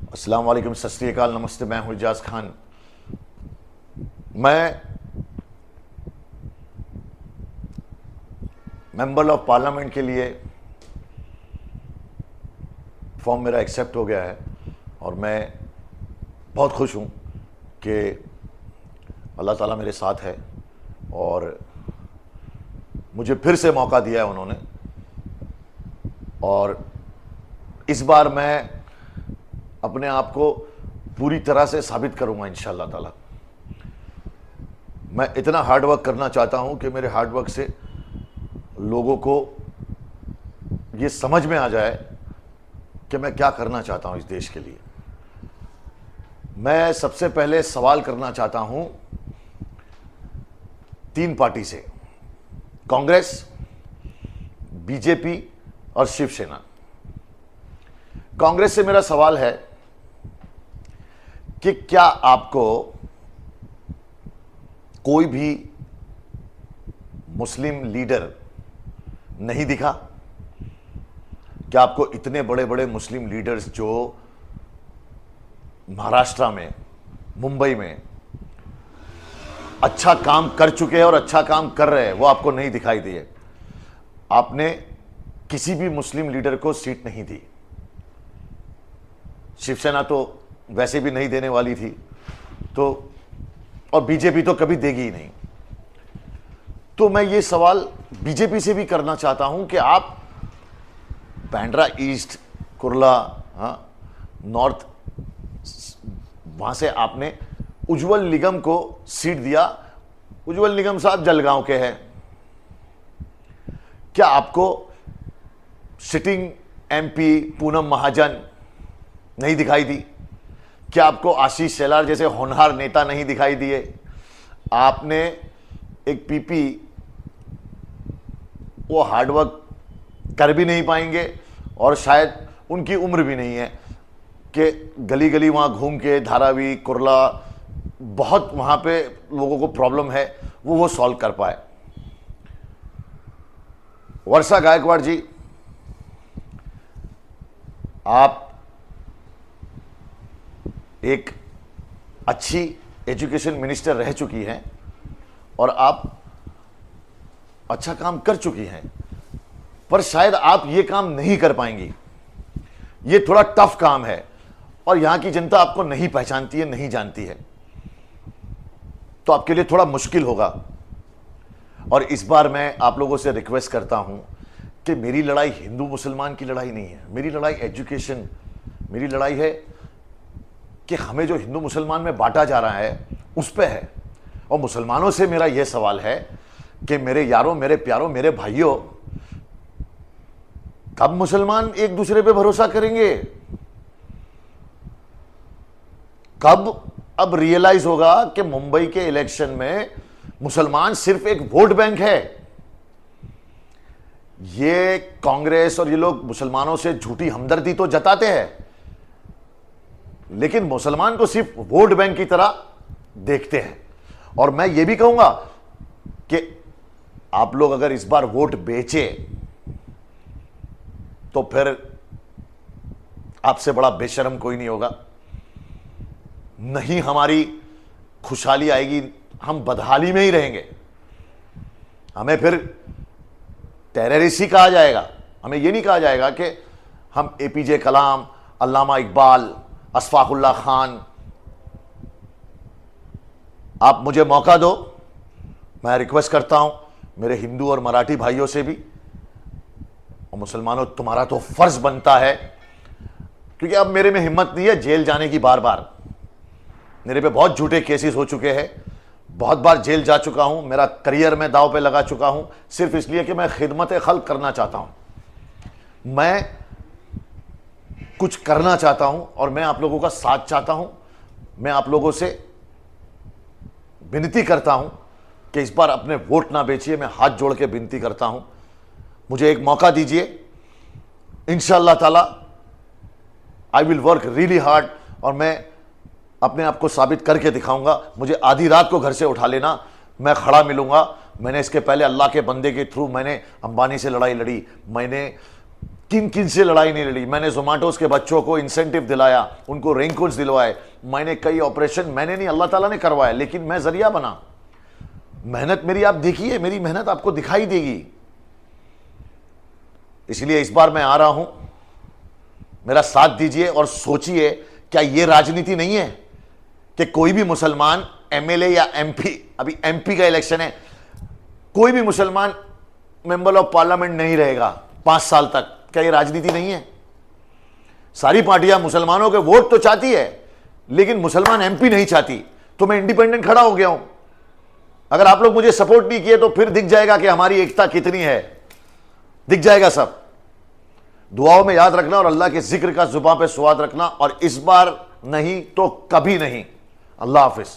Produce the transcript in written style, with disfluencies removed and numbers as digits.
अस्सलाम वालेकुम, सत श्री अकाल, नमस्ते। मैं हूं इजाज़ खान। मैं मेंबर ऑफ पार्लियामेंट के लिए फॉर्म मेरा एक्सेप्ट हो गया है और मैं बहुत खुश हूं कि अल्लाह ताला मेरे साथ है और मुझे फिर से मौका दिया है उन्होंने। और इस बार मैं अपने आप को पूरी तरह से साबित करूंगा इंशाअल्लाह ताला। मैं इतना हार्ड वर्क करना चाहता हूं कि मेरे हार्ड वर्क से लोगों को ये समझ में आ जाए कि मैं क्या करना चाहता हूं इस देश के लिए। मैं सबसे पहले सवाल करना चाहता हूं तीन पार्टी से, कांग्रेस, बीजेपी और शिवसेना। कांग्रेस से मेरा सवाल है कि क्या आपको कोई भी मुस्लिम लीडर नहीं दिखा? क्या आपको इतने बड़े बड़े मुस्लिम लीडर्स जो महाराष्ट्र में, मुंबई में अच्छा काम कर चुके हैं और अच्छा काम कर रहे हैं, वो आपको नहीं दिखाई दिए? आपने किसी भी मुस्लिम लीडर को सीट नहीं दी। शिवसेना तो वैसे भी नहीं देने वाली थी, तो और बीजेपी तो कभी देगी ही नहीं। तो मैं ये सवाल बीजेपी से भी करना चाहता हूं कि आप बांद्रा ईस्ट, कुर्ला, नॉर्थ, वहां से आपने उज्जवल निगम को सीट दिया। उज्जवल निगम साहब जलगांव के हैं। क्या आपको सिटिंग एमपी पूनम महाजन नहीं दिखाई दी? क्या आपको आशीष शेलार जैसे होनहार नेता नहीं दिखाई दिए? आपने एक पीपी, वो हार्डवर्क कर भी नहीं पाएंगे और शायद उनकी उम्र भी नहीं है कि गली गली वहाँ घूम के, धारावी, कुर्ला, बहुत वहाँ पे लोगों को प्रॉब्लम है, वो सॉल्व कर पाए। वर्षा गायकवाड़ जी, आप एक अच्छी एजुकेशन मिनिस्टर रह चुकी हैं और आप अच्छा काम कर चुकी हैं, पर शायद आप ये काम नहीं कर पाएंगी। ये थोड़ा टफ काम है और यहां की जनता आपको नहीं पहचानती है, नहीं जानती है, तो आपके लिए थोड़ा मुश्किल होगा। और इस बार मैं आप लोगों से रिक्वेस्ट करता हूं कि मेरी लड़ाई हिंदू मुसलमान की लड़ाई नहीं है। मेरी लड़ाई एजुकेशन, मेरी लड़ाई है कि हमें जो हिंदू मुसलमान में बांटा जा रहा है उस पे है। और मुसलमानों से मेरा यह सवाल है कि मेरे यारों, मेरे प्यारों, मेरे भाइयों, कब मुसलमान एक दूसरे पे भरोसा करेंगे? कब अब रियलाइज होगा कि मुंबई के इलेक्शन में मुसलमान सिर्फ एक वोट बैंक है? ये कांग्रेस और ये लोग मुसलमानों से झूठी हमदर्दी तो जताते हैं, लेकिन मुसलमान को सिर्फ वोट बैंक की तरह देखते हैं। और मैं ये भी कहूंगा कि आप लोग अगर इस बार वोट बेचे तो फिर आपसे बड़ा बेशर्म कोई नहीं होगा। नहीं हमारी खुशहाली आएगी, हम बदहाली में ही रहेंगे। हमें फिर टेररिस्ट ही कहा जाएगा। हमें यह नहीं कहा जाएगा कि हम एपीजे कलाम, अल्लामा इकबाल, अशफाकुल्ला खान। आप मुझे मौका दो। मैं रिक्वेस्ट करता हूं मेरे हिंदू और मराठी भाइयों से भी, और मुसलमानों, तुम्हारा तो फर्ज बनता है, क्योंकि अब मेरे में हिम्मत नहीं है जेल जाने की। बार बार मेरे पे बहुत झूठे केसेस हो चुके हैं, बहुत बार जेल जा चुका हूं, मेरा करियर में दांव पे लगा चुका हूं, सिर्फ इसलिए कि मैं खिदमत खल्क करना चाहता हूं। मैं कुछ करना चाहता हूं और मैं आप लोगों का साथ चाहता हूं। मैं आप लोगों से विनती करता हूं कि इस बार अपने वोट ना बेचिए। मैं हाथ जोड़ के विनती करता हूं, मुझे एक मौका दीजिए। इंशाअल्लाह ताला I will work really hard और मैं अपने आप को साबित करके दिखाऊंगा। मुझे आधी रात को घर से उठा लेना, मैं खड़ा मिलूंगा। मैंने इसके पहले अल्लाह के बंदे के थ्रू मैंने अंबानी से लड़ाई लड़ी, मैंने किन किन से लड़ाई नहीं लड़ी। मैंने जोमेटोस के बच्चों को इंसेंटिव दिलाया, उनको रेनकोट्स दिलवाए, मैंने कई ऑपरेशन, मैंने नहीं अल्लाह ताला ने करवाया, लेकिन मैं जरिया बना। मेहनत मेरी आप देखिए, मेरी मेहनत आपको दिखाई देगी। इसलिए इस बार मैं आ रहा हूं, मेरा साथ दीजिए और सोचिए, क्या यह राजनीति नहीं है कि कोई भी मुसलमान एमएलए या एमपी, अभी एमपी का इलेक्शन है, कोई भी मुसलमान मेंबर ऑफ पार्लियामेंट नहीं रहेगा 5 साल तक? क्या यह राजनीति नहीं है? सारी पार्टियां मुसलमानों के वोट तो चाहती है, लेकिन मुसलमान एमपी नहीं चाहती। तो मैं इंडिपेंडेंट खड़ा हो गया हूं। अगर आप लोग मुझे सपोर्ट नहीं किए तो फिर दिख जाएगा कि हमारी एकता कितनी है, दिख जाएगा सब। दुआओं में याद रखना और अल्लाह के जिक्र का जुबान पे स्वाद रखना, और इस बार नहीं तो कभी नहीं। अल्लाह हाफिज।